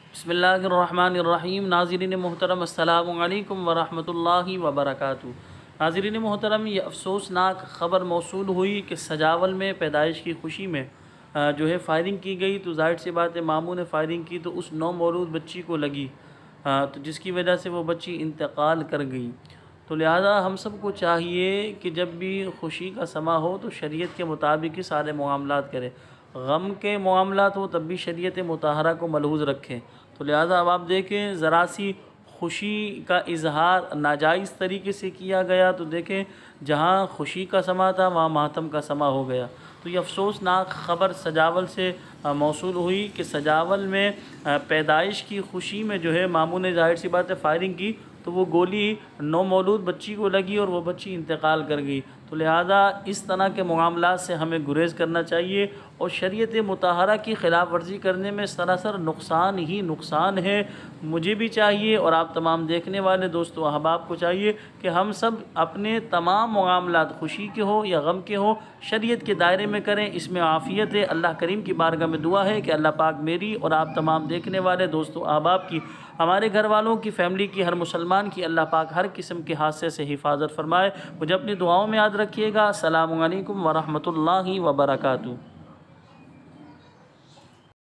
बिस्मिल्लाहिर्रहमानिर्रहीम। नाज़रीन मोहतरम, अस्सलामु अलैकुम वरहमतुल्लाहि वबरकातुहू। नाज़रीन मोहतरम, ये अफसोसनाक ख़बर मौसूल हुई कि सजावल में पैदाइश की खुशी में जो है फ़ायरिंग की गई। तो ज़ाहिर सी बात है, मामू ने फ़ायरिंग की तो उस नौमौलूद बच्ची को लगी, तो जिसकी वजह से वो बच्ची इंतकाल कर गई। तो लिहाजा हम सब को चाहिए कि जब भी खुशी का समा हो तो शरीयत के मुताबिक ही सारे मामलात करें। गम के मामलात हो तब भी शरीयत मुताहरा को मलहूज़ रखें। तो लिहाजा अब आप देखें, ज़रा सी खुशी का इजहार नाजायज़ तरीके से किया गया तो देखें, जहाँ खुशी का समा था वहाँ मातम का समा हो गया। तो ये अफसोसनाक ख़बर सजावल से मौसूल हुई कि सजावल में पैदाइश की खुशी में जो है मामू ने ज़ाहिर सी बात है फ़ायरिंग की तो वो गोली नौमौलूद बच्ची को लगी और वो बच्ची इंतकाल कर गई। तो लिहाजा इस तरह के मामलात से हमें गुरेज़ करना चाहिए और शरीयत मुताहरा की ख़िलाफ़ वर्जी करने में सरासर नुकसान ही नुकसान है। मुझे भी चाहिए और आप तमाम देखने वाले दोस्तों अहबाब को चाहिए कि हम सब अपने तमाम मामलात खुशी के हो या गम के हो शरीयत के दायरे में करें। इसमें आफ़ियत है। अल्लाह करीम की बारगाह में दुआ है कि अल्लाह पाक मेरी और आप तमाम देखने वाले दोस्तों अहबाब की, हमारे घर वालों की, फ़ैमिली की, हर मुसलमान की अल्लाह पाक हर किस्म के हादसे से हिफाजत फरमाए। मुझे अपनी दुआओं में याद रखिएगा। अस्सलामु अलैकुम वरहमतुल्लाहि वबरकातुहू।